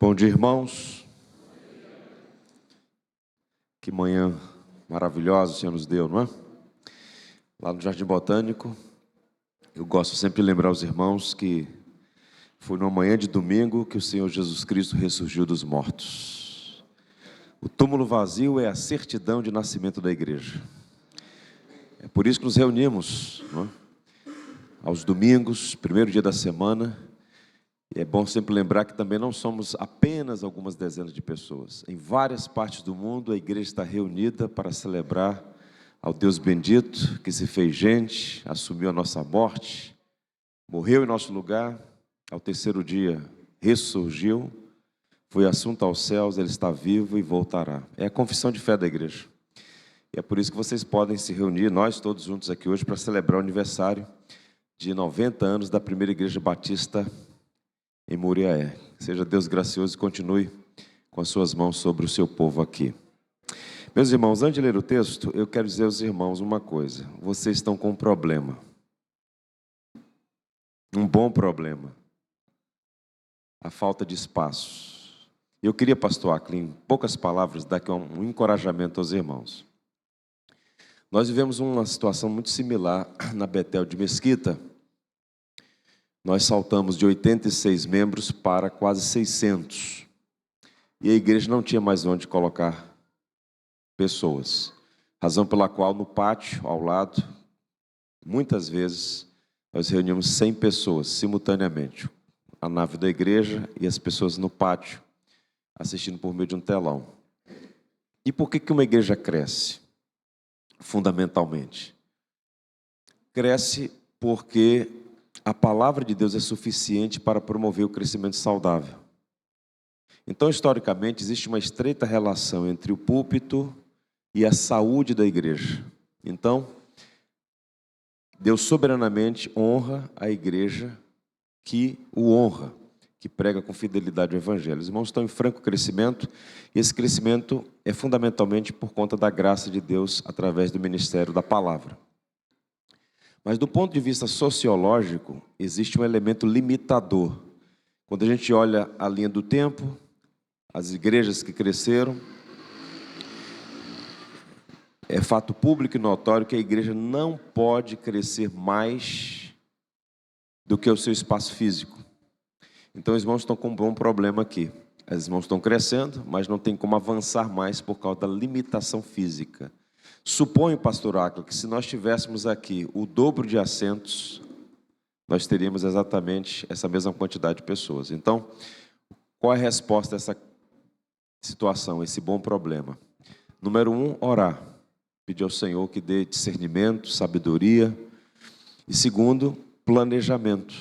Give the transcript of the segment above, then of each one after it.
Bom dia, irmãos. Que manhã maravilhosa o Senhor nos deu, não é? Lá no Jardim Botânico, eu gosto sempre de lembrar os irmãos que foi numa manhã de domingo que o Senhor Jesus Cristo ressurgiu dos mortos. O túmulo vazio é a certidão de nascimento da igreja. É por isso que nos reunimos, não é? Aos domingos, primeiro dia da semana. E é bom sempre lembrar que também não somos apenas algumas dezenas de pessoas. Em várias partes do mundo, a igreja está reunida para celebrar ao Deus bendito, que se fez gente, assumiu a nossa morte, morreu em nosso lugar, ao terceiro dia ressurgiu, foi assunto aos céus, Ele está vivo e voltará. É a confissão de fé da igreja. E é por isso que vocês podem se reunir, nós todos juntos aqui hoje, para celebrar o aniversário de 90 anos da primeira igreja batista em Muriaé. Seja Deus gracioso e continue com as suas mãos sobre o seu povo aqui. Meus irmãos, antes de ler o texto, eu quero dizer aos irmãos uma coisa. Vocês estão com um problema. Um bom problema. A falta de espaço. Eu queria, pastor Acklin, em poucas palavras, dar aqui um encorajamento aos irmãos. Nós vivemos uma situação muito similar na Betel de Mesquita. Nós saltamos de 86 membros para quase 600. E a igreja não tinha mais onde colocar pessoas. Razão pela qual no pátio, ao lado, muitas vezes, nós reunimos 100 pessoas simultaneamente. A nave da igreja e as pessoas no pátio, assistindo por meio de um telão. E por que uma igreja cresce? Fundamentalmente. Cresce porque a palavra de Deus é suficiente para promover o crescimento saudável. Então, historicamente, existe uma estreita relação entre o púlpito e a saúde da igreja. Então, Deus soberanamente honra a igreja que o honra, que prega com fidelidade o evangelho. Os irmãos estão em franco crescimento, e esse crescimento é fundamentalmente por conta da graça de Deus através do ministério da palavra. Mas do ponto de vista sociológico, existe um elemento limitador. Quando a gente olha a linha do tempo, as igrejas que cresceram, é fato público e notório que a igreja não pode crescer mais do que o seu espaço físico. Então, os irmãos estão com um bom problema aqui. Os irmãos estão crescendo, mas não tem como avançar mais por causa da limitação física. Suponho, pastor Acklin, que se nós tivéssemos aqui o dobro de assentos, nós teríamos exatamente essa mesma quantidade de pessoas. Então, qual é a resposta a essa situação, esse bom problema? Número 1, orar. Pedir ao Senhor que dê discernimento, sabedoria. E segundo, planejamento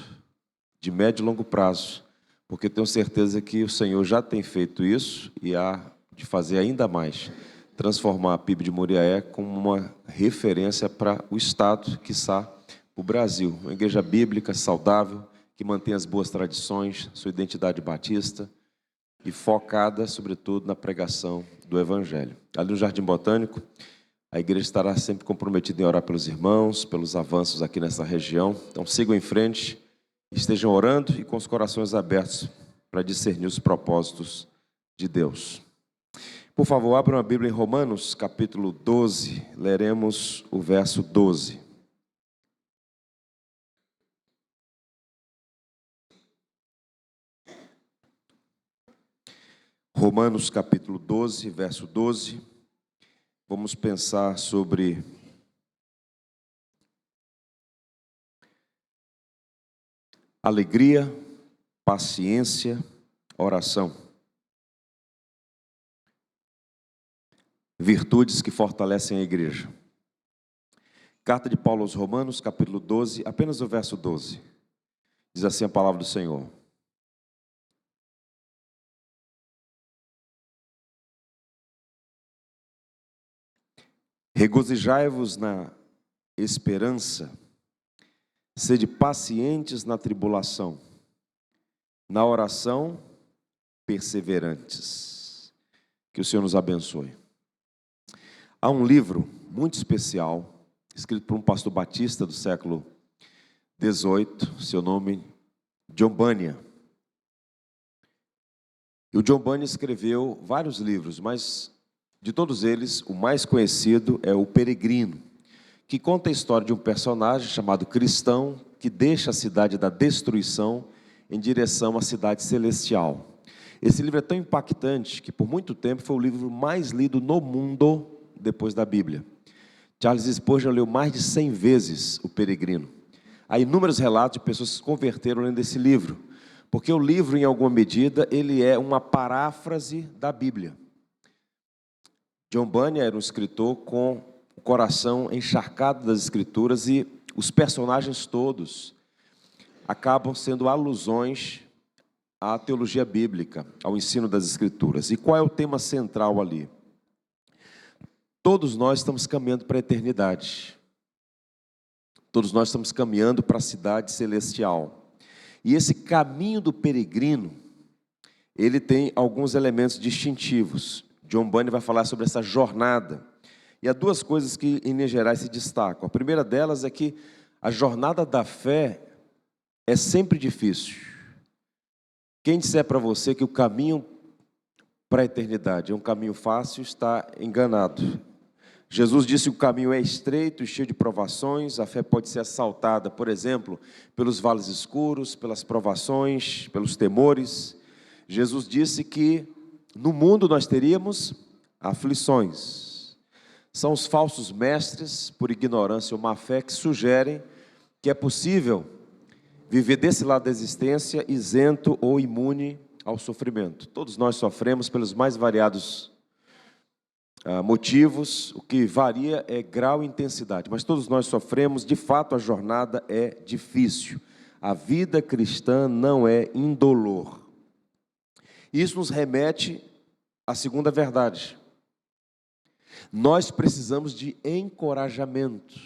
de médio e longo prazo. Porque tenho certeza que o Senhor já tem feito isso e há de fazer ainda mais. Transformar a PIB de Muriaé como uma referência para o Estado, quiçá o Brasil. Uma igreja bíblica, saudável, que mantém as boas tradições, sua identidade batista e focada, sobretudo, na pregação do Evangelho. Ali no Jardim Botânico, a igreja estará sempre comprometida em orar pelos irmãos, pelos avanços aqui nessa região. Então sigam em frente, estejam orando e com os corações abertos para discernir os propósitos de Deus. Por favor, abram a Bíblia em Romanos, capítulo 12, leremos o verso 12. Romanos, capítulo 12, verso 12. Vamos pensar sobre alegria, paciência, oração. Virtudes que fortalecem a igreja. Carta de Paulo aos Romanos, capítulo 12, apenas o verso 12. Diz assim a palavra do Senhor. Regozijai-vos na esperança, sede pacientes na tribulação, na oração, perseverantes. Que o Senhor nos abençoe. Há um livro muito especial, escrito por um pastor batista do século XVIII, seu nome, John Bunyan. E o John Bunyan escreveu vários livros, mas de todos eles, o mais conhecido é O Peregrino, que conta a história de um personagem chamado Cristão, que deixa a cidade da destruição em direção à cidade celestial. Esse livro é tão impactante que por muito tempo foi o livro mais lido no mundo depois da Bíblia. Charles Spurgeon leu mais de 100 vezes O Peregrino. Há inúmeros relatos de pessoas que se converteram lendo esse livro, porque o livro, em alguma medida, ele é uma paráfrase da Bíblia. John Bunyan era um escritor com o coração encharcado das Escrituras e os personagens todos acabam sendo alusões à teologia bíblica, ao ensino das Escrituras. E qual é o tema central ali? Todos nós estamos caminhando para a eternidade. Todos nós estamos caminhando para a cidade celestial. E esse caminho do peregrino, ele tem alguns elementos distintivos. John Bunyan vai falar sobre essa jornada. E há duas coisas que, em linhas gerais, se destacam. A primeira delas é que a jornada da fé é sempre difícil. Quem disser para você que o caminho para a eternidade é um caminho fácil, está enganado. Jesus disse que o caminho é estreito e cheio de provações, a fé pode ser assaltada, por exemplo, pelos vales escuros, pelas provações, pelos temores. Jesus disse que no mundo nós teríamos aflições. São os falsos mestres, por ignorância ou má fé, que sugerem que é possível viver desse lado da existência isento ou imune ao sofrimento. Todos nós sofremos pelos mais variados motivos, o que varia é grau e intensidade, mas todos nós sofremos. De fato, a jornada é difícil. A vida cristã não é indolor. Isso nos remete à segunda verdade. Nós precisamos de encorajamento.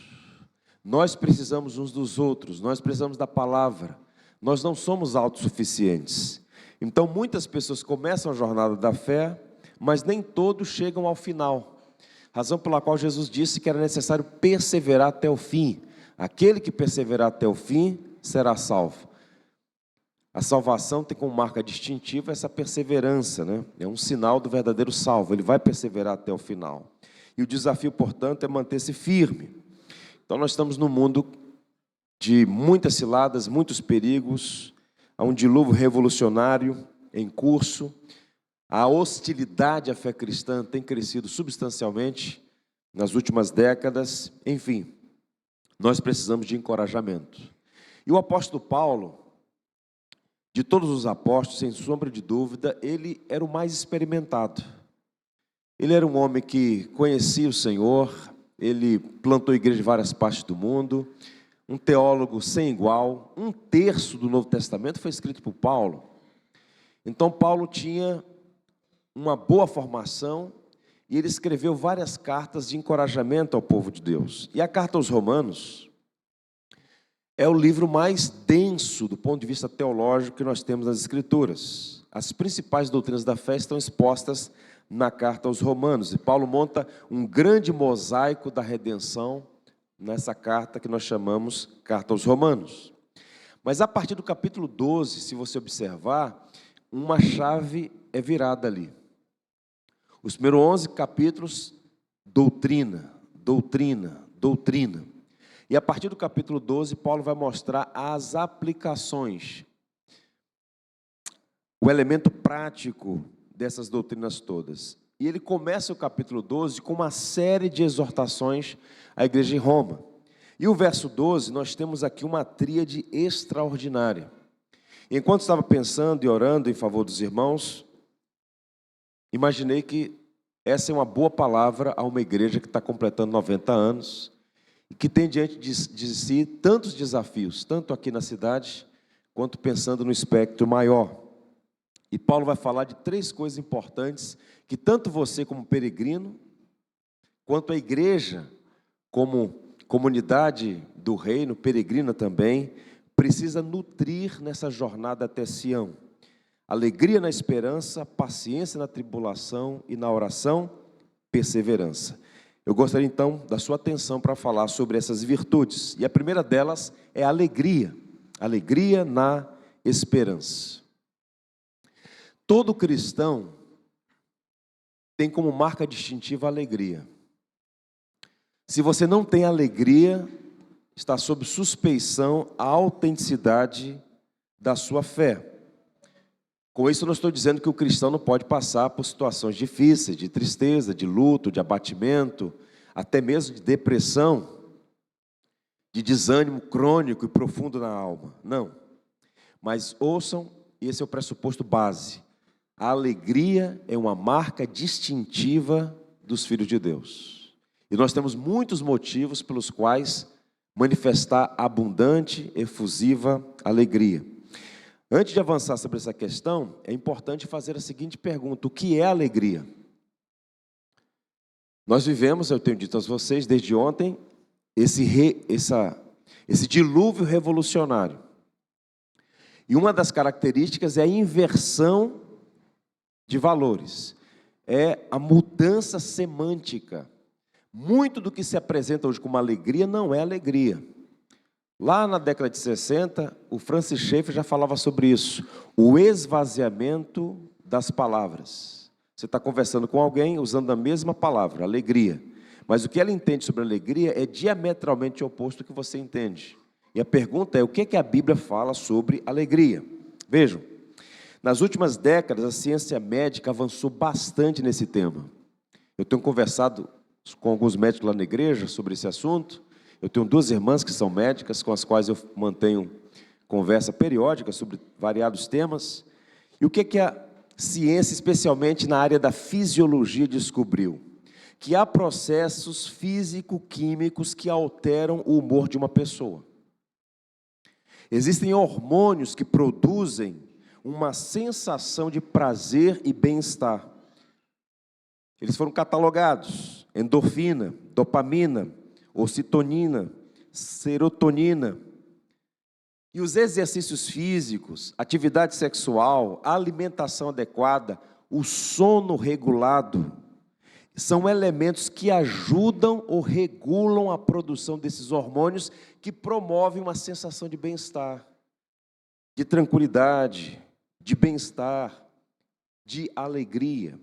Nós precisamos uns dos outros, nós precisamos da palavra. Nós não somos autossuficientes. Então, muitas pessoas começam a jornada da fé, mas nem todos chegam ao final. Razão pela qual Jesus disse que era necessário perseverar até o fim. Aquele que perseverar até o fim será salvo. A salvação tem como marca distintiva essa perseverança, né? É um sinal do verdadeiro salvo, ele vai perseverar até o final. E o desafio, portanto, é manter-se firme. Então, nós estamos num mundo de muitas ciladas, muitos perigos, há um dilúvio revolucionário em curso. A hostilidade à fé cristã tem crescido substancialmente nas últimas décadas. Enfim, nós precisamos de encorajamento. E o apóstolo Paulo, de todos os apóstolos, sem sombra de dúvida, ele era o mais experimentado. Ele era um homem que conhecia o Senhor, ele plantou igreja em várias partes do mundo, um teólogo sem igual. 1/3 do Novo Testamento foi escrito por Paulo. Então, Paulo tinha uma boa formação e ele escreveu várias cartas de encorajamento ao povo de Deus. E a carta aos Romanos é o livro mais denso do ponto de vista teológico que nós temos nas Escrituras. As principais doutrinas da fé estão expostas na carta aos Romanos. E Paulo monta um grande mosaico da redenção nessa carta que nós chamamos Carta aos Romanos. Mas a partir do capítulo 12, se você observar, uma chave é virada ali. Os primeiros 11 capítulos, doutrina, doutrina, doutrina. E a partir do capítulo 12, Paulo vai mostrar as aplicações, o elemento prático dessas doutrinas todas. E ele começa o capítulo 12 com uma série de exortações à igreja em Roma. E o verso 12, nós temos aqui uma tríade extraordinária. Enquanto estava pensando e orando em favor dos irmãos, imaginei que essa é uma boa palavra a uma igreja que está completando 90 anos e que tem diante de si tantos desafios, tanto aqui na cidade, quanto pensando no espectro maior. E Paulo vai falar de 3 coisas importantes que tanto você como peregrino, quanto a igreja como comunidade do reino, peregrina também, precisa nutrir nessa jornada até Sião. Alegria na esperança, paciência na tribulação e na oração, perseverança. Eu gostaria então da sua atenção para falar sobre essas virtudes. E a primeira delas é a alegria. Alegria na esperança. Todo cristão tem como marca distintiva a alegria. Se você não tem alegria, está sob suspeição a autenticidade da sua fé. Com isso, eu não estou dizendo que o cristão não pode passar por situações difíceis, de tristeza, de luto, de abatimento, até mesmo de depressão, de desânimo crônico e profundo na alma. Não. Mas ouçam, esse é o pressuposto base. A alegria é uma marca distintiva dos filhos de Deus. E nós temos muitos motivos pelos quais manifestar abundante, efusiva alegria. Antes de avançar sobre essa questão, é importante fazer a seguinte pergunta: o que é alegria? Nós vivemos, eu tenho dito a vocês desde ontem, esse dilúvio revolucionário. E uma das características é a inversão de valores, é a mudança semântica. Muito do que se apresenta hoje como alegria não é alegria. Lá na década de 60, o Francis Schaeffer já falava sobre isso, o esvaziamento das palavras. Você está conversando com alguém usando a mesma palavra, alegria, mas o que ela entende sobre alegria é diametralmente oposto do que você entende. E a pergunta é: o que a Bíblia fala sobre alegria? Vejam, nas últimas décadas a ciência médica avançou bastante nesse tema. Eu tenho conversado com alguns médicos lá na igreja sobre esse assunto. Eu tenho duas irmãs que são médicas, com as quais eu mantenho conversa periódica sobre variados temas. E o que a ciência, especialmente na área da fisiologia, descobriu? Que há processos físico-químicos que alteram o humor de uma pessoa. Existem hormônios que produzem uma sensação de prazer e bem-estar. Eles foram catalogados: endorfina, dopamina, ocitocina, serotonina. E os exercícios físicos, atividade sexual, alimentação adequada, o sono regulado, são elementos que ajudam ou regulam a produção desses hormônios que promovem uma sensação de bem-estar, de tranquilidade, de bem-estar, de alegria.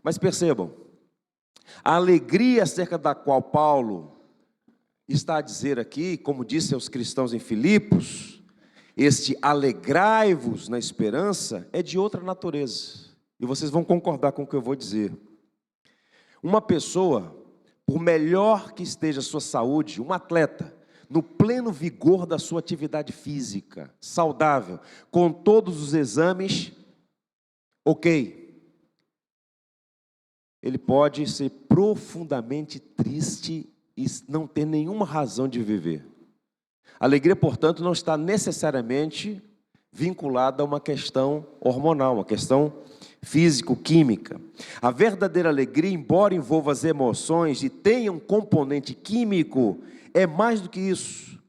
Mas percebam, a alegria acerca da qual Paulo está a dizer aqui, como disse aos cristãos em Filipos, este alegrai-vos na esperança, é de outra natureza. E vocês vão concordar com o que eu vou dizer. Uma pessoa, por melhor que esteja a sua saúde, um atleta, no pleno vigor da sua atividade física, saudável, com todos os exames, ok. Ele pode ser profundamente triste e não ter nenhuma razão de viver. A alegria, portanto, não está necessariamente vinculada a uma questão hormonal, uma questão físico-química. A verdadeira alegria, embora envolva as emoções e tenha um componente químico, é mais do que isso.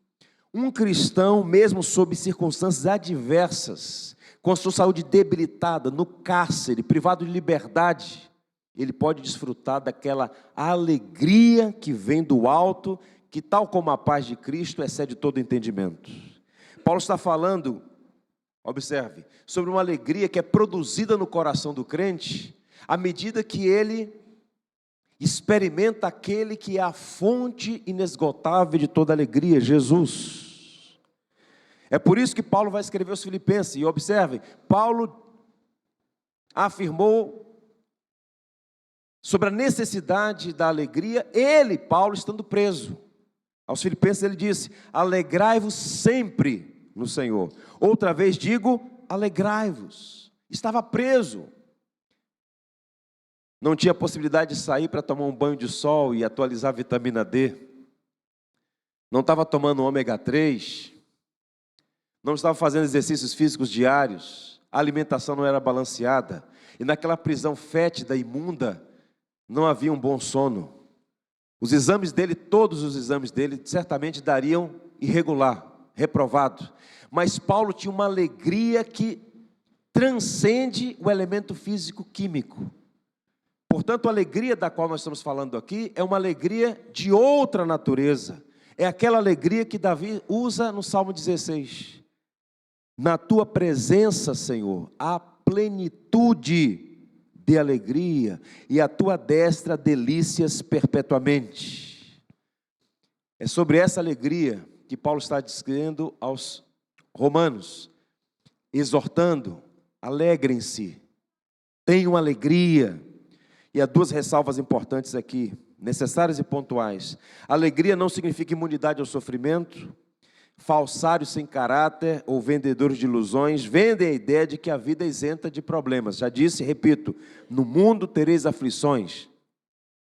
Um cristão, mesmo sob circunstâncias adversas, com a sua saúde debilitada, no cárcere, privado de liberdade, ele pode desfrutar daquela alegria que vem do alto, que, tal como a paz de Cristo, excede todo entendimento. Paulo está falando, observe, sobre uma alegria que é produzida no coração do crente, à medida que ele experimenta aquele que é a fonte inesgotável de toda alegria, Jesus. É por isso que Paulo vai escrever aos Filipenses, e observem, Paulo afirmou sobre a necessidade da alegria, ele, Paulo, estando preso. Aos Filipenses ele disse: alegrai-vos sempre no Senhor. Outra vez digo, alegrai-vos. Estava preso. Não tinha possibilidade de sair para tomar um banho de sol e atualizar a vitamina D. Não estava tomando ômega 3. Não estava fazendo exercícios físicos diários. A alimentação não era balanceada. E naquela prisão fétida, imunda, não havia um bom sono. Os exames dele, todos os exames dele, certamente dariam irregular, reprovado. Mas Paulo tinha uma alegria que transcende o elemento físico-químico. Portanto, a alegria da qual nós estamos falando aqui é uma alegria de outra natureza. É aquela alegria que Davi usa no Salmo 16. Na tua presença, Senhor, há plenitude de alegria, e a tua destra delícias perpetuamente. É sobre essa alegria que Paulo está dizendo aos romanos, exortando: alegrem-se, tenham alegria. E há duas ressalvas importantes aqui, necessárias e pontuais. Alegria não significa imunidade ao sofrimento. Falsários sem caráter ou vendedores de ilusões vendem a ideia de que a vida é isenta de problemas. Já disse, repito, no mundo tereis aflições,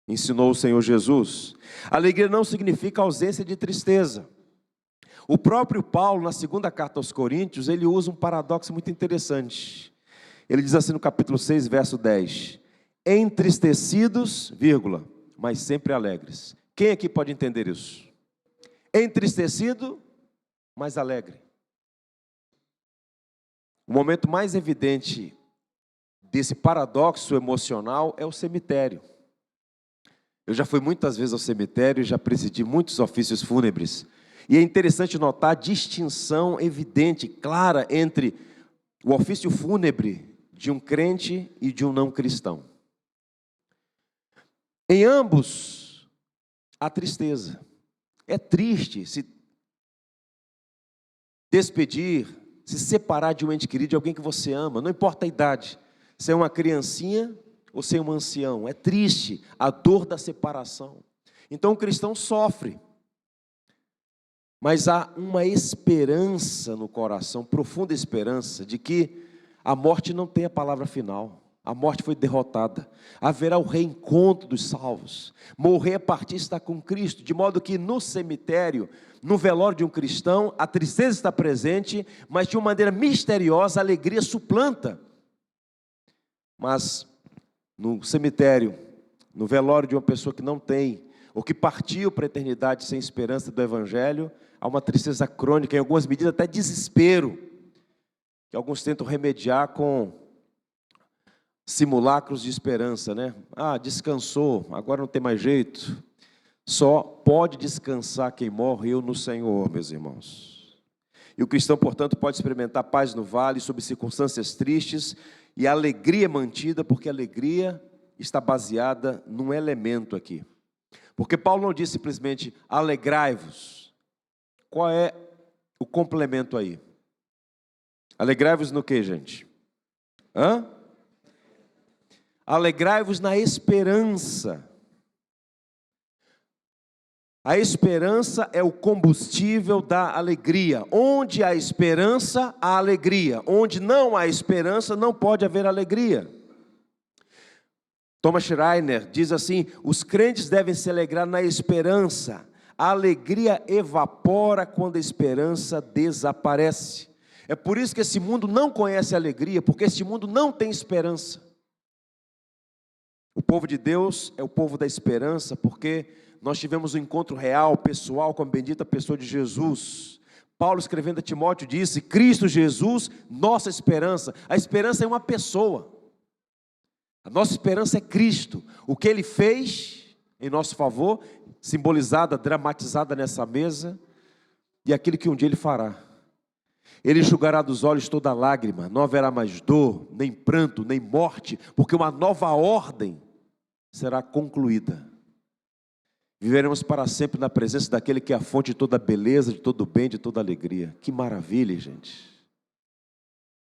ensinou o Senhor Jesus. Alegria não significa ausência de tristeza. O próprio Paulo, na segunda carta aos Coríntios, ele usa um paradoxo muito interessante. Ele diz assim no capítulo 6, verso 10: entristecidos, vírgula, mas sempre alegres. Quem aqui pode entender isso? Entristecido, mas alegre. O momento mais evidente desse paradoxo emocional é o cemitério. Eu já fui muitas vezes ao cemitério e já presidi muitos ofícios fúnebres. E é interessante notar a distinção evidente, clara, entre o ofício fúnebre de um crente e de um não cristão. Em ambos, há tristeza. É triste se despedir, se separar de um ente querido, de alguém que você ama, não importa a idade, se é uma criancinha ou se é um ancião, é triste a dor da separação. Então o cristão sofre, mas há uma esperança no coração, profunda esperança, de que a morte não tem a palavra final. A morte foi derrotada, haverá o reencontro dos salvos, morrer a partir está com Cristo, de modo que no cemitério, no velório de um cristão, a tristeza está presente, mas de uma maneira misteriosa a alegria suplanta. Mas no cemitério, no velório de uma pessoa que não tem, ou que partiu para a eternidade sem esperança do Evangelho, há uma tristeza crônica, em algumas medidas até desespero, que alguns tentam remediar com simulacros de esperança, né? Ah, descansou, agora não tem mais jeito. Só pode descansar quem morreu no Senhor, meus irmãos. E o cristão, portanto, pode experimentar paz no vale, sob circunstâncias tristes, e a alegria mantida, porque a alegria está baseada num elemento aqui. Porque Paulo não diz simplesmente, alegrai-vos. Qual é o complemento aí? Alegrai-vos no que, gente? Alegrai-vos na esperança. A esperança é o combustível da alegria. Onde há esperança, há alegria. Onde não há esperança, não pode haver alegria. Thomas Schreiner diz assim: os crentes devem se alegrar na esperança. A alegria evapora quando a esperança desaparece. É por isso que esse mundo não conhece alegria, porque esse mundo não tem esperança. O povo de Deus é o povo da esperança, porque nós tivemos um encontro real, pessoal, com a bendita pessoa de Jesus. Paulo, escrevendo a Timóteo, disse: Cristo Jesus, nossa esperança. A esperança é uma pessoa. A nossa esperança é Cristo. O que Ele fez em nosso favor, simbolizada, dramatizada nessa mesa, e aquilo que um dia Ele fará. Ele enxugará dos olhos toda lágrima, não haverá mais dor, nem pranto, nem morte, porque uma nova ordem será concluída. Viveremos para sempre na presença daquele que é a fonte de toda beleza, de todo bem, de toda alegria. Que maravilha, gente.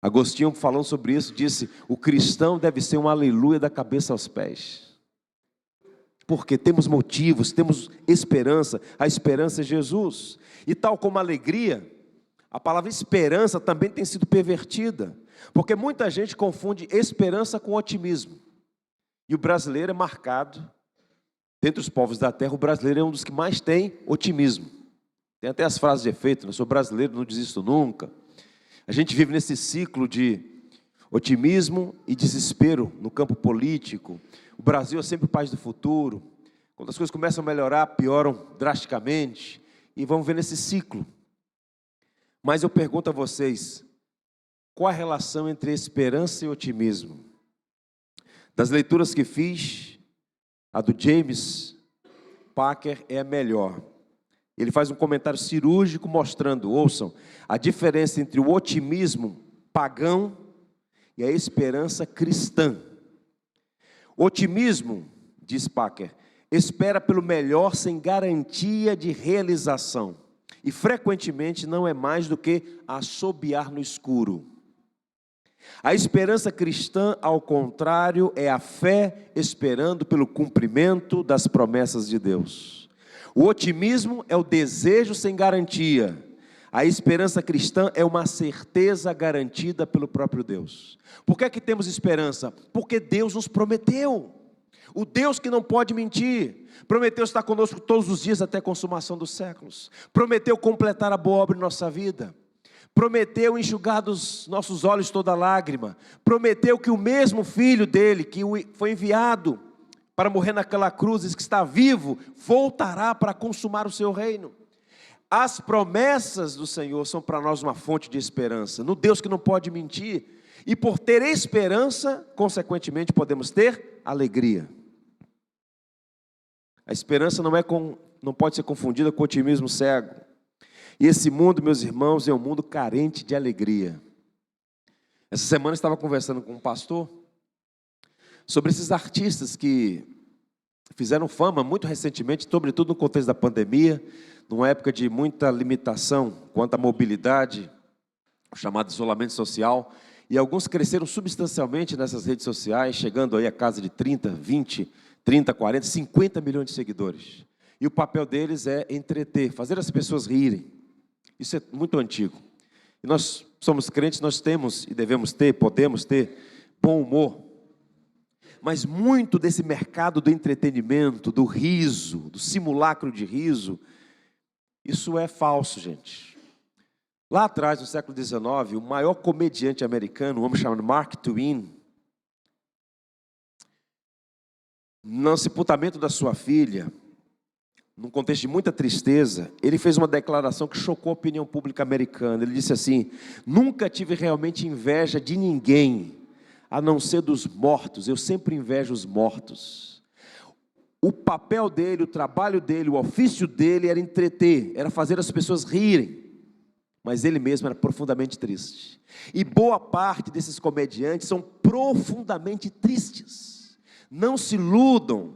Agostinho, falando sobre isso, disse: o cristão deve ser um aleluia da cabeça aos pés. Porque temos motivos, temos esperança. A esperança é Jesus. E tal como a alegria, a palavra esperança também tem sido pervertida, porque muita gente confunde esperança com otimismo. E o brasileiro é marcado, dentre os povos da terra, o brasileiro é um dos que mais tem otimismo. Tem até as frases de efeito: eu sou brasileiro, não desisto nunca. A gente vive nesse ciclo de otimismo e desespero no campo político. O Brasil é sempre o país do futuro. Quando as coisas começam a melhorar, pioram drasticamente. E vamos ver nesse ciclo. Mas eu pergunto a vocês, qual a relação entre esperança e otimismo? Das leituras que fiz, a do James Packer é a melhor. Ele faz um comentário cirúrgico mostrando, ouçam, a diferença entre o otimismo pagão e a esperança cristã. O otimismo, diz Packer, espera pelo melhor sem garantia de realização. E frequentemente não é mais do que assobiar no escuro. A esperança cristã, ao contrário, é a fé esperando pelo cumprimento das promessas de Deus. O otimismo é o desejo sem garantia. A esperança cristã é uma certeza garantida pelo próprio Deus. Por que é que temos esperança? Porque Deus nos prometeu. O Deus que não pode mentir, prometeu estar conosco todos os dias até a consumação dos séculos. Prometeu completar a boa obra em nossa vida. Prometeu enxugar dos nossos olhos toda lágrima. Prometeu que o mesmo Filho dele, que foi enviado para morrer naquela cruz, que está vivo, voltará para consumar o seu reino. As promessas do Senhor são para nós uma fonte de esperança, no Deus que não pode mentir. E por ter esperança, consequentemente, podemos ter alegria. A esperança não pode ser confundida com otimismo cego. E esse mundo, meus irmãos, é um mundo carente de alegria. Essa semana eu estava conversando com um pastor sobre esses artistas que fizeram fama muito recentemente, sobretudo no contexto da pandemia, numa época de muita limitação quanto à mobilidade, o chamado isolamento social, e alguns cresceram substancialmente nessas redes sociais, chegando aí a casa de 30, 20, 30, 40, 50 milhões de seguidores. E o papel deles é entreter, fazer as pessoas rirem. Isso é muito antigo. E nós somos crentes, nós temos e devemos ter, podemos ter bom humor. Mas muito desse mercado do entretenimento, do riso, do simulacro de riso, isso é falso, gente. Lá atrás, no século XIX, o maior comediante americano, um homem chamado Mark Twain, no sepultamento da sua filha, num contexto de muita tristeza, ele fez uma declaração que chocou a opinião pública americana. Ele disse assim: nunca tive realmente inveja de ninguém, a não ser dos mortos. Eu sempre invejo os mortos. O papel dele, o trabalho dele, o ofício dele era entreter, era fazer as pessoas rirem. Mas ele mesmo era profundamente triste. E boa parte desses comediantes são profundamente tristes. Não se iludam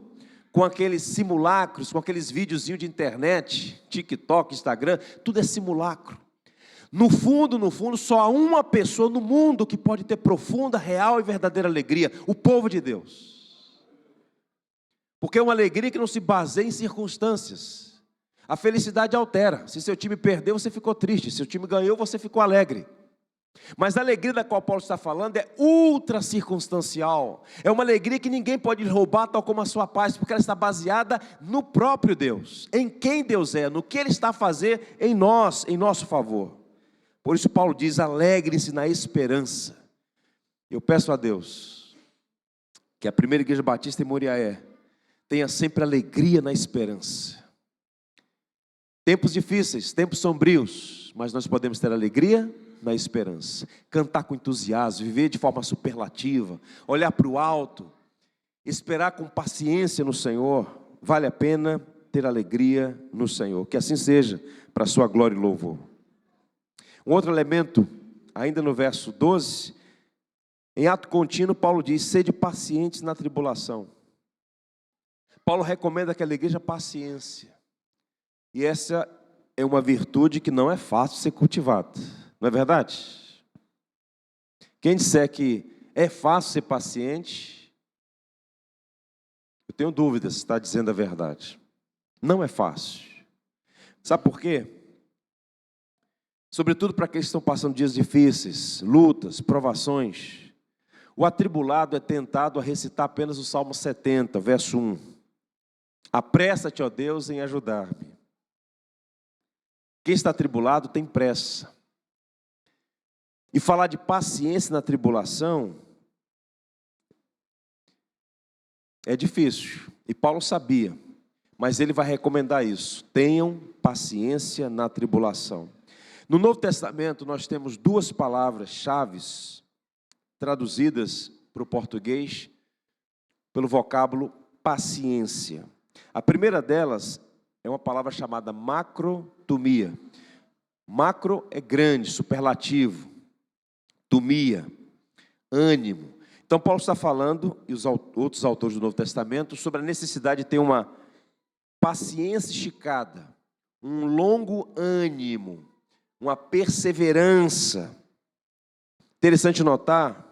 com aqueles simulacros, com aqueles videozinhos de internet, TikTok, Instagram, tudo é simulacro. No fundo, só há uma pessoa no mundo que pode ter profunda, real e verdadeira alegria: o povo de Deus. Porque é uma alegria que não se baseia em circunstâncias. A felicidade altera. Se seu time perdeu, você ficou triste. Se seu time ganhou, você ficou alegre. Mas a alegria da qual Paulo está falando é ultra circunstancial. É uma alegria que ninguém pode roubar, tal como a sua paz, porque ela está baseada no próprio Deus, em quem Deus é, no que Ele está a fazer em nós, em nosso favor. Por isso Paulo diz: alegre-se na esperança. Eu peço a Deus que a primeira igreja batista em Moriaé tenha sempre alegria na esperança. Tempos difíceis, tempos sombrios, mas nós podemos ter alegria na esperança, cantar com entusiasmo, viver de forma superlativa, olhar para o alto, esperar com paciência no Senhor. Vale a pena ter alegria no Senhor, que assim seja, para a sua glória e louvor. Um outro elemento, ainda no verso 12, em ato contínuo, Paulo diz: sede pacientes na tribulação. Paulo recomenda àquela igreja paciência, e essa é uma virtude que não é fácil de ser cultivada. Não é verdade? Quem disser que é fácil ser paciente, eu tenho dúvidas se está dizendo a verdade. Não é fácil. Sabe por quê? Sobretudo para aqueles que estão passando dias difíceis, lutas, provações. O atribulado é tentado a recitar apenas o Salmo 70, verso 1. Apressa-te, ó Deus, em ajudar-me. Quem está atribulado tem pressa. E falar de paciência na tribulação é difícil. E Paulo sabia, mas ele vai recomendar isso: tenham paciência na tribulação. No Novo Testamento nós temos duas palavras-chave traduzidas para o português pelo vocábulo paciência. A primeira delas é uma palavra chamada macrotumia. Macro é grande, superlativo. Tumia, ânimo. Então, Paulo está falando, e os outros autores do Novo Testamento, sobre a necessidade de ter uma paciência esticada, um longo ânimo, uma perseverança. Interessante notar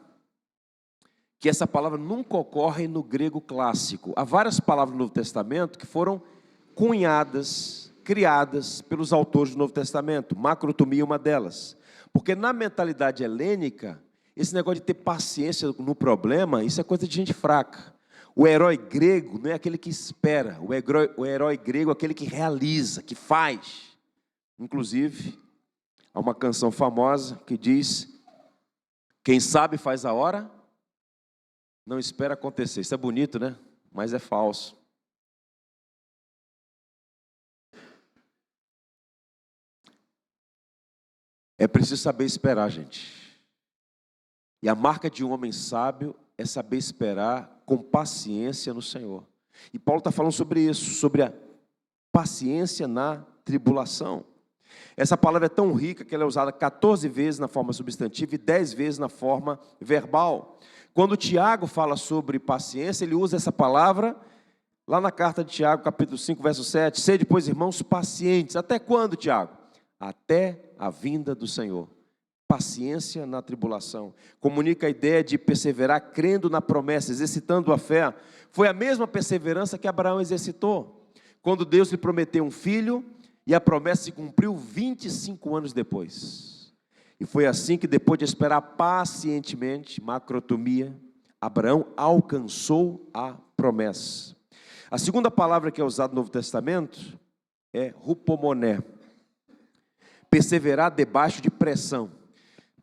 que essa palavra nunca ocorre no grego clássico. Há várias palavras no Novo Testamento que foram cunhadas, criadas pelos autores do Novo Testamento. Macrotomia é uma delas. Porque na mentalidade helênica, esse negócio de ter paciência no problema, isso é coisa de gente fraca. O herói grego não é aquele que espera, o herói grego é aquele que realiza, que faz. Inclusive, há uma canção famosa que diz: quem sabe faz a hora, não espera acontecer. Isso é bonito, né? Mas é falso. É preciso saber esperar, gente. E a marca de um homem sábio é saber esperar com paciência no Senhor. E Paulo está falando sobre isso, sobre a paciência na tribulação. Essa palavra é tão rica que ela é usada 14 vezes na forma substantiva e 10 vezes na forma verbal. Quando Tiago fala sobre paciência, ele usa essa palavra lá na carta de Tiago, capítulo 5, verso 7. Sede, pois, irmãos, pacientes. Até quando, Tiago? Até a vinda do Senhor. Paciência na tribulação. Comunica a ideia de perseverar crendo na promessa, exercitando a fé. Foi a mesma perseverança que Abraão exercitou. Quando Deus lhe prometeu um filho, e a promessa se cumpriu 25 anos depois. E foi assim que, depois de esperar pacientemente, macrotomia, Abraão alcançou a promessa. A segunda palavra que é usada no Novo Testamento é rupomoné. Perseverar debaixo de pressão.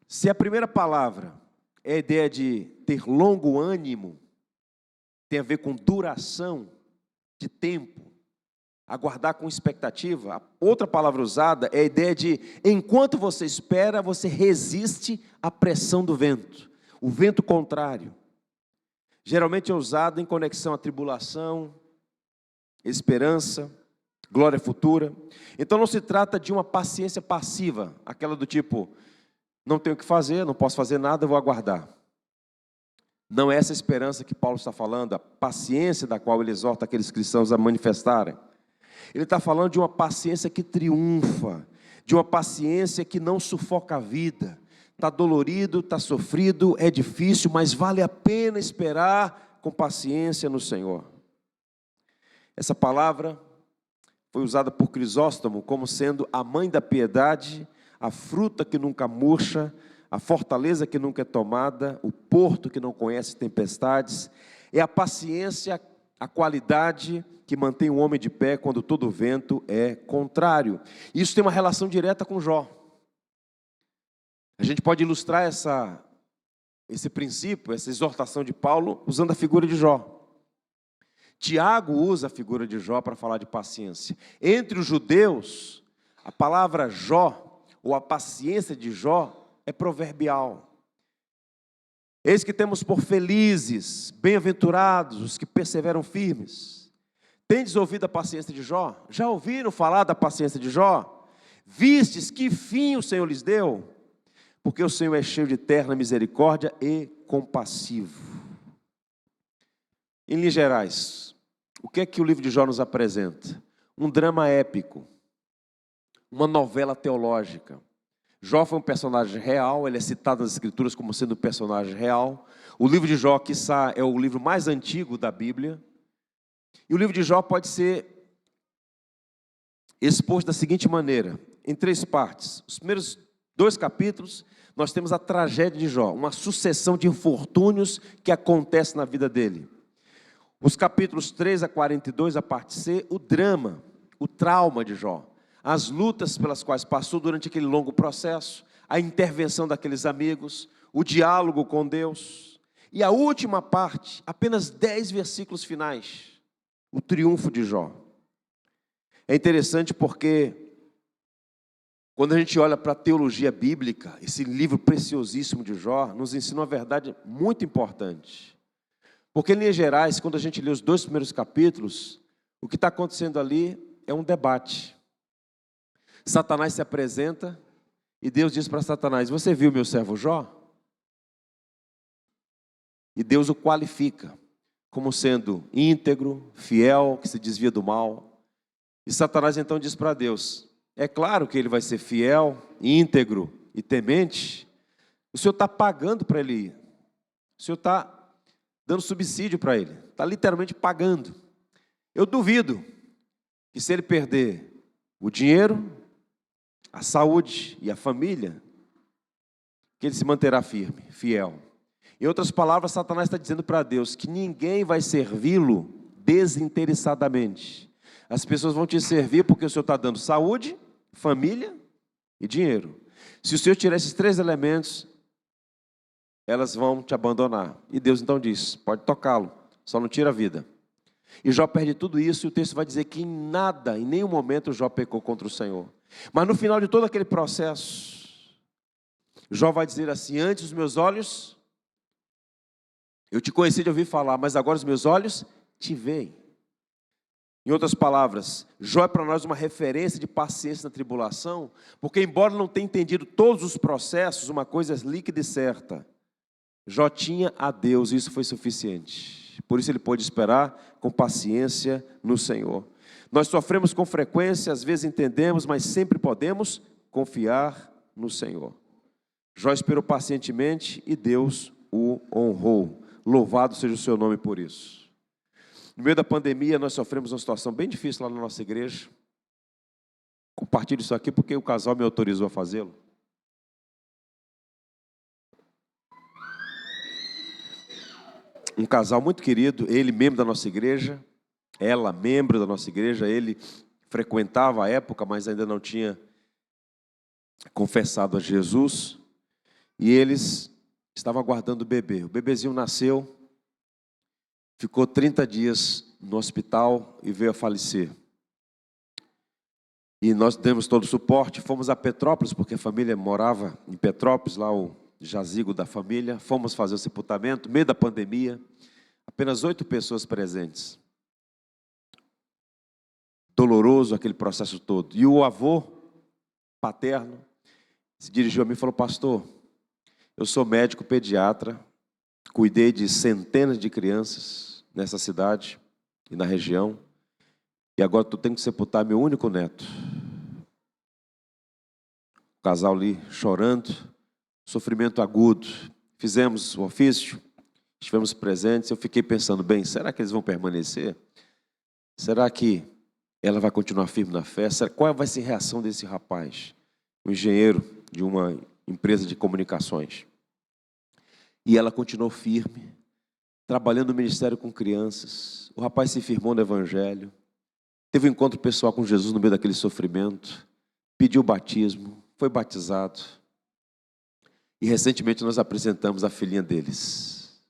Se a primeira palavra é a ideia de ter longo ânimo, tem a ver com duração de tempo, aguardar com expectativa, a outra palavra usada é a ideia de, enquanto você espera, você resiste à pressão do vento, o vento contrário. Geralmente é usado em conexão à tribulação, esperança, glória futura. Então não se trata de uma paciência passiva, aquela do tipo, não tenho o que fazer, não posso fazer nada, vou aguardar. Não é essa esperança que Paulo está falando, a paciência da qual ele exorta aqueles cristãos a manifestarem. Ele está falando de uma paciência que triunfa, de uma paciência que não sufoca a vida. Está dolorido, está sofrido, é difícil, mas vale a pena esperar com paciência no Senhor. Essa palavra foi usada por Crisóstomo como sendo a mãe da piedade, a fruta que nunca murcha, a fortaleza que nunca é tomada, o porto que não conhece tempestades. É a paciência, a qualidade que mantém o homem de pé quando todo vento é contrário. Isso tem uma relação direta com Jó. A gente pode ilustrar esse princípio, essa exortação de Paulo, usando a figura de Jó. Tiago usa a figura de Jó para falar de paciência. Entre os judeus, a palavra Jó, ou a paciência de Jó, é proverbial. Eis que temos por felizes, bem-aventurados os que perseveram firmes. Tendes ouvido a paciência de Jó? Já ouviram falar da paciência de Jó? Vistes que fim o Senhor lhes deu? Porque o Senhor é cheio de eterna misericórdia e compassivo. Em linhas gerais, o que é que o livro de Jó nos apresenta? Um drama épico, uma novela teológica. Jó foi um personagem real, ele é citado nas Escrituras como sendo um personagem real. O livro de Jó, quiçá, é o livro mais antigo da Bíblia. E o livro de Jó pode ser exposto da seguinte maneira, em 3 partes. Os primeiros 2 capítulos, nós temos a tragédia de Jó, uma sucessão de infortúnios que acontece na vida dele. Os capítulos 3 a 42, a parte C, o drama, o trauma de Jó. As lutas pelas quais passou durante aquele longo processo, a intervenção daqueles amigos, o diálogo com Deus. E a última parte, apenas 10 versículos finais, o triunfo de Jó. É interessante porque, quando a gente olha para a teologia bíblica, esse livro preciosíssimo de Jó nos ensina uma verdade muito importante. Porque, em linhas gerais, quando a gente lê os 2 primeiros capítulos, o que está acontecendo ali é um debate. Satanás se apresenta e Deus diz para Satanás, você viu meu servo Jó? E Deus o qualifica como sendo íntegro, fiel, que se desvia do mal. E Satanás então diz para Deus: é claro que ele vai ser fiel, íntegro e temente. O Senhor está pagando para ele ir. O Senhor está dando subsídio para ele. Está literalmente pagando. Eu duvido que se ele perder o dinheiro, a saúde e a família, que ele se manterá firme, fiel. Em outras palavras, Satanás está dizendo para Deus que ninguém vai servi-lo desinteressadamente. As pessoas vão te servir porque o Senhor está dando saúde, família e dinheiro. Se o Senhor tirar esses 3 elementos, elas vão te abandonar. E Deus então diz: pode tocá-lo, só não tira a vida. E Jó perde tudo isso, e o texto vai dizer que em nada, em nenhum momento Jó pecou contra o Senhor. Mas no final de todo aquele processo, Jó vai dizer assim: antes os meus olhos, eu te conheci de ouvir falar, mas agora os meus olhos te veem. Em outras palavras, Jó é para nós uma referência de paciência na tribulação, porque embora não tenha entendido todos os processos, uma coisa é líquida e certa: Jó tinha a Deus, e isso foi suficiente. Por isso ele pôde esperar com paciência no Senhor. Nós sofremos com frequência, às vezes entendemos, mas sempre podemos confiar no Senhor. Jó esperou pacientemente e Deus o honrou. Louvado seja o seu nome por isso. No meio da pandemia, nós sofremos uma situação bem difícil lá na nossa igreja. Compartilho isso aqui porque o casal me autorizou a fazê-lo. Um casal muito querido, ele membro da nossa igreja, ela membro da nossa igreja. Ele frequentava a época, mas ainda não tinha confessado a Jesus. E eles estavam aguardando o bebê. O bebezinho nasceu, ficou 30 dias no hospital e veio a falecer. E nós demos todo o suporte, fomos a Petrópolis, porque a família morava em Petrópolis, lá o jazigo da família. Fomos fazer o sepultamento, no meio da pandemia, apenas 8 pessoas presentes. Doloroso aquele processo todo. E o avô paterno se dirigiu a mim e falou: pastor, eu sou médico pediatra, cuidei de centenas de crianças nessa cidade e na região, e agora estou tendo que sepultar meu único neto. O casal ali chorando, sofrimento agudo. Fizemos o ofício, estivemos presentes. Eu fiquei pensando: bem, será que eles vão permanecer? Será que ela vai continuar firme na fé? Qual vai ser a reação desse rapaz? Um engenheiro de uma empresa de comunicações. E ela continuou firme, trabalhando no ministério com crianças. O rapaz se firmou no evangelho, teve um encontro pessoal com Jesus no meio daquele sofrimento, pediu o batismo, foi batizado. E recentemente nós apresentamos a filhinha deles.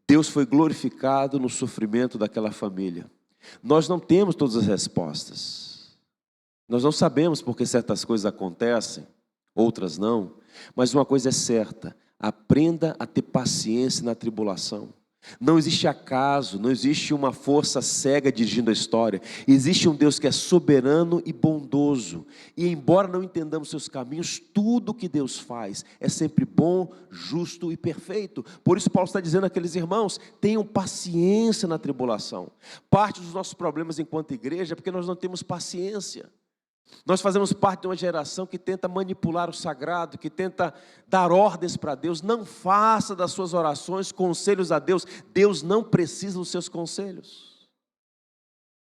Deus foi glorificado no sofrimento daquela família. Nós não temos todas as respostas. Nós não sabemos por que certas coisas acontecem, outras não. Mas uma coisa é certa: aprenda a ter paciência na tribulação. Não existe acaso, não existe uma força cega dirigindo a história. Existe um Deus que é soberano e bondoso. E embora não entendamos seus caminhos, tudo que Deus faz é sempre bom, justo e perfeito. Por isso Paulo está dizendo àqueles irmãos: tenham paciência na tribulação. Parte dos nossos problemas enquanto igreja é porque nós não temos paciência. Nós fazemos parte de uma geração que tenta manipular o sagrado, que tenta dar ordens para Deus. Não faça das suas orações conselhos a Deus. Deus não precisa dos seus conselhos.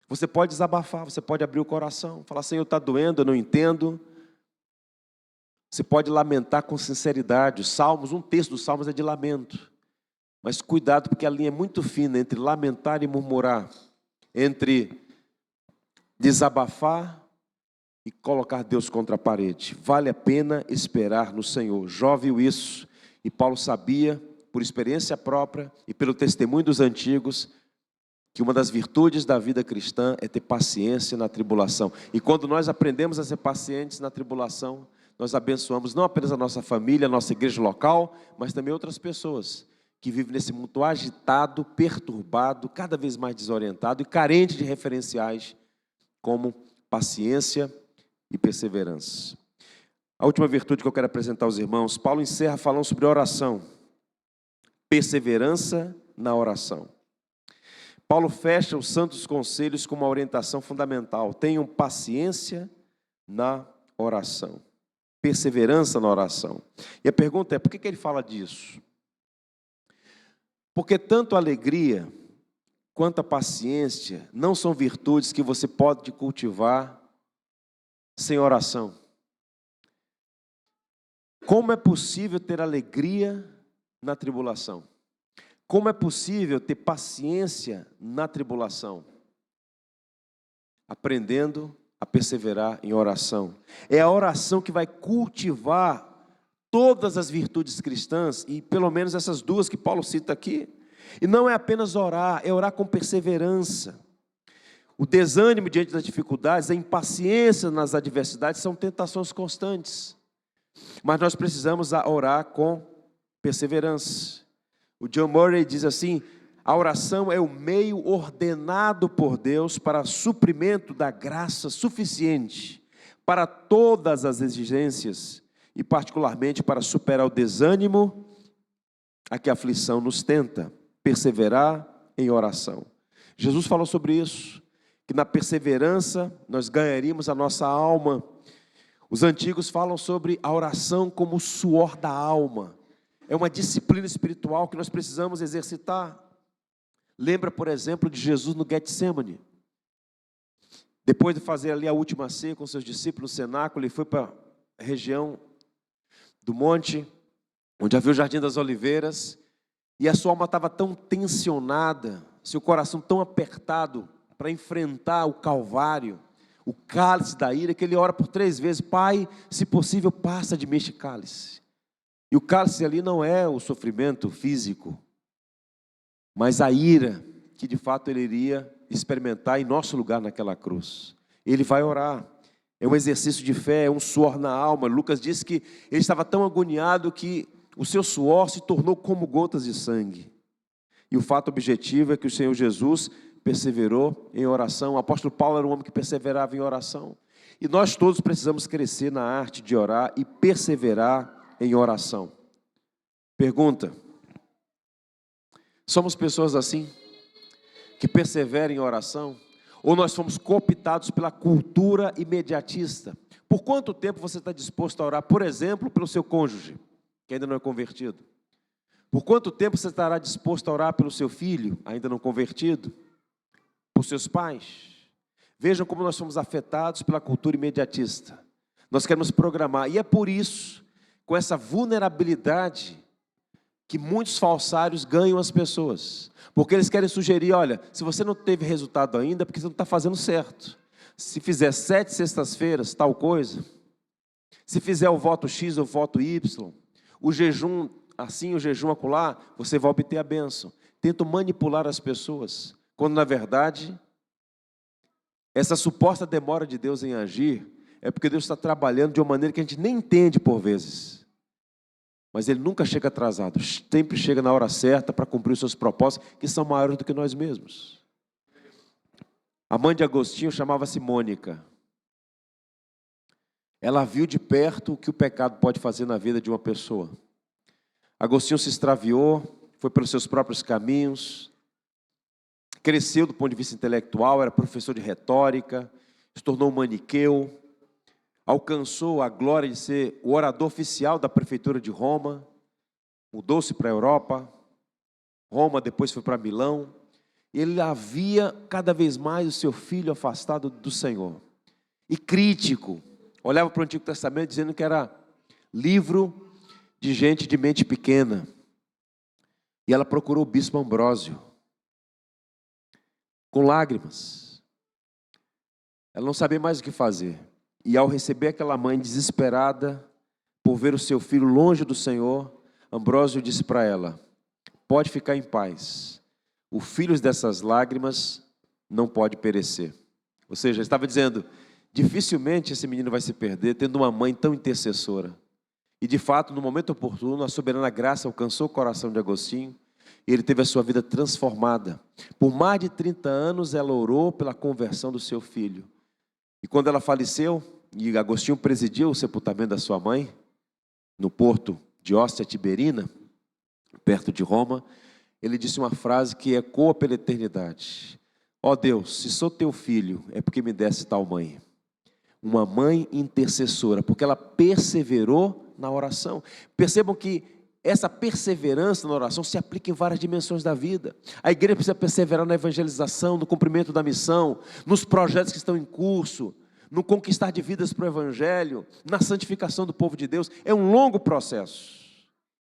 Você pode desabafar, você pode abrir o coração, falar: Senhor, está doendo, eu não entendo. Você pode lamentar com sinceridade. Os Salmos, um terço dos Salmos é de lamento. Mas cuidado, porque a linha é muito fina entre lamentar e murmurar, entre desabafar e colocar Deus contra a parede. Vale a pena esperar no Senhor. Jó viu isso, e Paulo sabia, por experiência própria e pelo testemunho dos antigos, que uma das virtudes da vida cristã é ter paciência na tribulação. E quando nós aprendemos a ser pacientes na tribulação, nós abençoamos não apenas a nossa família, a nossa igreja local, mas também outras pessoas que vivem nesse mundo agitado, perturbado, cada vez mais desorientado e carente de referenciais como paciência e perseverança. A última virtude que eu quero apresentar aos irmãos, Paulo encerra falando sobre oração. Perseverança na oração. Paulo fecha os santos conselhos com uma orientação fundamental: tenham paciência na oração. Perseverança na oração. E a pergunta é, por que ele fala disso? Porque tanto a alegria quanto a paciência não são virtudes que você pode cultivar sem oração. Como é possível ter alegria na tribulação? Como é possível ter paciência na tribulação? Aprendendo a perseverar em oração. É a oração que vai cultivar todas as virtudes cristãs, e pelo menos essas duas que Paulo cita aqui. E não é apenas orar, é orar com perseverança. O desânimo diante das dificuldades, a impaciência nas adversidades são tentações constantes. Mas nós precisamos orar com perseverança. O John Murray diz assim: a oração é o meio ordenado por Deus para suprimento da graça suficiente para todas as exigências e particularmente para superar o desânimo a que a aflição nos tenta. Perseverar em oração. Jesus falou sobre isso, que na perseverança nós ganharíamos a nossa alma. Os antigos falam sobre a oração como o suor da alma. É uma disciplina espiritual que nós precisamos exercitar. Lembra, por exemplo, de Jesus no Getsemane. Depois de fazer ali a última ceia com seus discípulos no cenáculo, ele foi para a região do monte, onde havia o Jardim das Oliveiras, e a sua alma estava tão tensionada, seu coração tão apertado para enfrentar o Calvário, o cálice da ira, que ele ora por 3 vezes: Pai, se possível, passa de mim este cálice. E o cálice ali não é o sofrimento físico, mas a ira que de fato ele iria experimentar em nosso lugar naquela cruz. Ele vai orar, é um exercício de fé, é um suor na alma. Lucas diz que ele estava tão agoniado que o seu suor se tornou como gotas de sangue. E o fato objetivo é que o Senhor Jesus perseverou em oração. O apóstolo Paulo era um homem que perseverava em oração. E nós todos precisamos crescer na arte de orar e perseverar em oração. Pergunta: somos pessoas assim, que perseveram em oração? Ou nós fomos cooptados pela cultura imediatista? Por quanto tempo você está disposto a orar, por exemplo, pelo seu cônjuge, que ainda não é convertido? Por quanto tempo você estará disposto a orar pelo seu filho, ainda não convertido? Por seus pais? Vejam como nós somos afetados pela cultura imediatista. Nós queremos programar, e é por isso, com essa vulnerabilidade, que muitos falsários ganham as pessoas. Porque eles querem sugerir: olha, se você não teve resultado ainda, é porque você não está fazendo certo. Se fizer 7 sextas-feiras, tal coisa. Se fizer o voto X ou o voto Y, o jejum assim, o jejum acolá, você vai obter a bênção. Tentam manipular as pessoas, quando na verdade, essa suposta demora de Deus em agir, é porque Deus está trabalhando de uma maneira que a gente nem entende por vezes. Mas Ele nunca chega atrasado, sempre chega na hora certa para cumprir os seus propósitos, que são maiores do que nós mesmos. A mãe de Agostinho chamava-se Mônica. Ela viu de perto o que o pecado pode fazer na vida de uma pessoa. Agostinho se extraviou, foi pelos seus próprios caminhos, cresceu do ponto de vista intelectual, era professor de retórica, se tornou um maniqueu, alcançou a glória de ser o orador oficial da prefeitura de Roma, mudou-se para a Europa, Roma, depois foi para Milão. Ele havia cada vez mais o seu filho afastado do Senhor. E crítico, olhava para o Antigo Testamento dizendo que era livro de gente de mente pequena. E ela procurou o bispo Ambrósio, com lágrimas. Ela não sabia mais o que fazer. E ao receber aquela mãe desesperada por ver o seu filho longe do Senhor, Ambrósio disse para ela: pode ficar em paz, o filho dessas lágrimas não pode perecer. Ou seja, ele estava dizendo, dificilmente esse menino vai se perder tendo uma mãe tão intercessora. E de fato, no momento oportuno, a soberana graça alcançou o coração de Agostinho e ele teve a sua vida transformada. Por mais de 30 anos ela orou pela conversão do seu filho. E quando ela faleceu, e Agostinho presidiu o sepultamento da sua mãe, no porto de Ostia Tiberina, perto de Roma, ele disse uma frase que ecoa pela eternidade: ó Deus, se sou teu filho, é porque me desse tal mãe. Uma mãe intercessora, porque ela perseverou na oração. Percebam que essa perseverança na oração se aplica em várias dimensões da vida. A igreja precisa perseverar na evangelização, no cumprimento da missão, nos projetos que estão em curso, no conquistar de vidas para o evangelho, na santificação do povo de Deus. É um longo processo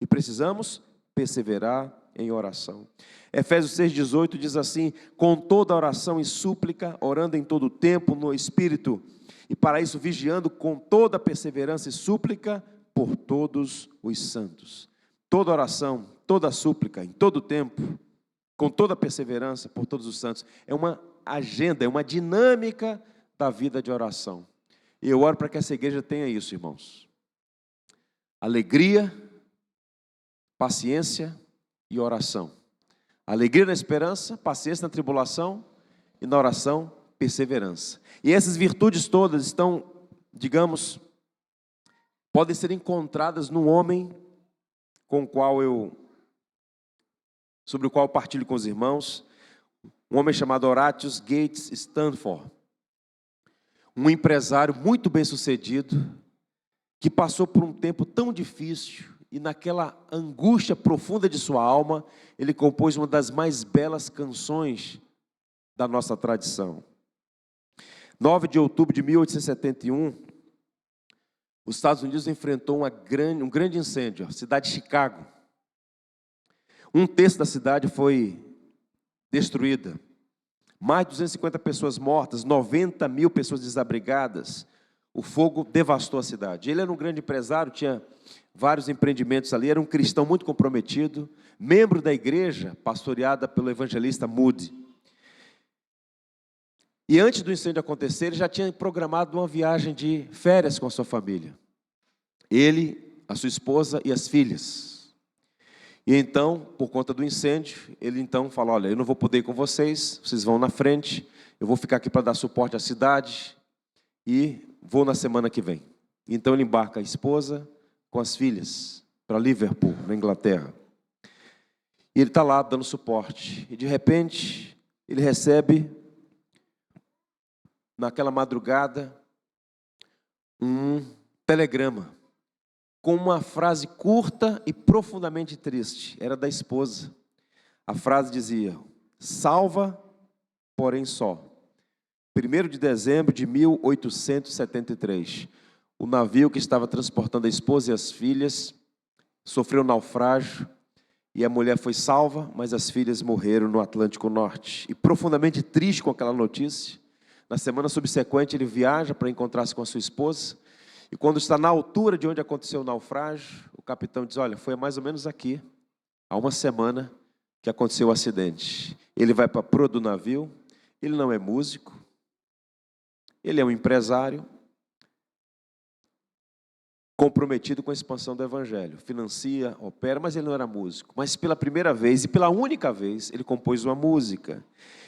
e precisamos perseverar em oração. Efésios 6,18 diz assim: com toda oração e súplica, orando em todo o tempo no Espírito, e para isso vigiando com toda perseverança e súplica por todos os santos. Toda oração, toda súplica, em todo o tempo, com toda perseverança por todos os santos, é uma agenda, é uma dinâmica da vida de oração. E eu oro para que essa igreja tenha isso, irmãos: alegria, paciência e oração. Alegria na esperança, paciência na tribulação e na oração, perseverança. E essas virtudes todas estão, digamos, podem ser encontradas no homem sobre o qual eu partilho com os irmãos, um homem chamado Horatius Gates Stanford, um empresário muito bem sucedido, que passou por um tempo tão difícil, e naquela angústia profunda de sua alma, ele compôs uma das mais belas canções da nossa tradição. 9 de outubro de 1871, os Estados Unidos enfrentou um grande incêndio, a cidade de Chicago. Um terço da cidade foi destruída. Mais de 250 pessoas mortas, 90 mil pessoas desabrigadas. O fogo devastou a cidade. Ele era um grande empresário, tinha vários empreendimentos ali, era um cristão muito comprometido, membro da igreja, pastoreada pelo evangelista Moody. E antes do incêndio acontecer, ele já tinha programado uma viagem de férias com a sua família. Ele, a sua esposa e as filhas. E então, por conta do incêndio, ele então falou: olha, eu não vou poder ir com vocês, vocês vão na frente, eu vou ficar aqui para dar suporte à cidade e vou na semana que vem. Então ele embarca a esposa com as filhas para Liverpool, na Inglaterra. E ele está lá dando suporte. E de repente, ele recebe, naquela madrugada, um telegrama com uma frase curta e profundamente triste. Era da esposa. A frase dizia: salva, porém só. 1º de dezembro de 1873. O navio que estava transportando a esposa e as filhas sofreu um naufrágio e a mulher foi salva, mas as filhas morreram no Atlântico Norte. E profundamente triste com aquela notícia, na semana subsequente ele viaja para encontrar-se com a sua esposa. E quando está na altura de onde aconteceu o naufrágio, o capitão diz: olha, foi mais ou menos aqui, há uma semana, que aconteceu o acidente. Ele vai para a proa do navio, ele não é músico, ele é um empresário, comprometido com a expansão do evangelho, financia, opera, mas ele não era músico. Mas pela primeira vez e pela única vez, ele compôs uma música.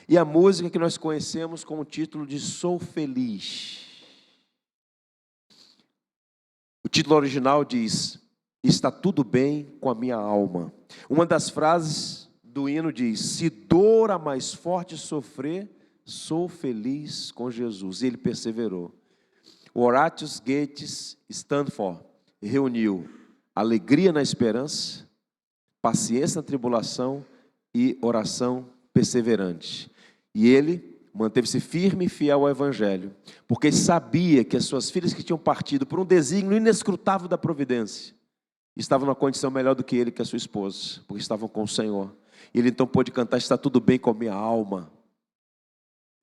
E a música que nós conhecemos com o título de Sou Feliz. O título original diz: está tudo bem com a minha alma. Uma das frases do hino diz: se dor a mais forte sofrer, sou feliz com Jesus. E ele perseverou. O Horatius Gates Stanford reuniu alegria na esperança, paciência na tribulação e oração perseverante. E ele manteve-se firme e fiel ao evangelho, porque sabia que as suas filhas que tinham partido por um desígnio inescrutável da providência, estavam numa condição melhor do que ele e que a sua esposa, porque estavam com o Senhor. E ele então pôde cantar: está tudo bem com a minha alma,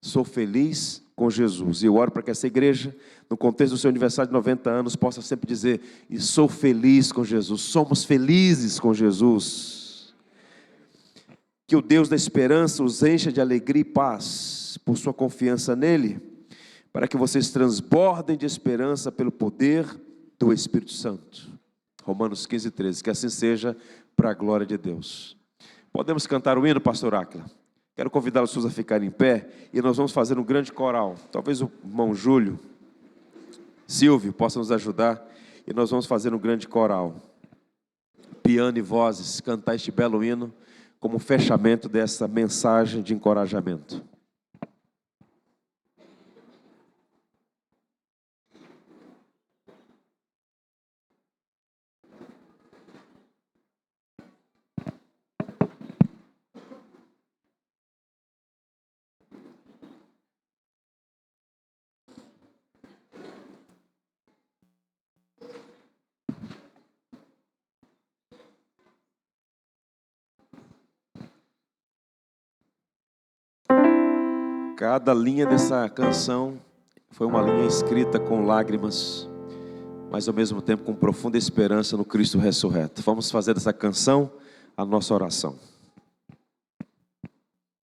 sou feliz com Jesus. E eu oro para que essa igreja, no contexto do seu aniversário de 90 anos, possa sempre dizer: e sou feliz com Jesus. Somos felizes com Jesus. Que o Deus da esperança os encha de alegria e paz por sua confiança nele, para que vocês transbordem de esperança pelo poder do Espírito Santo. Romanos 15:13. Que assim seja, para a glória de Deus. Podemos cantar o hino, pastor Áquila? Quero convidar os senhores a ficarem em pé e nós vamos fazer um grande coral. Talvez o irmão Júlio, Silvio, possa nos ajudar e nós vamos fazer um grande coral. piano e vozes, cantar este belo hino como fechamento dessa mensagem de encorajamento. Cada linha dessa canção foi uma linha escrita com lágrimas, mas ao mesmo tempo com profunda esperança no Cristo ressurreto. Vamos fazer dessa canção a nossa oração.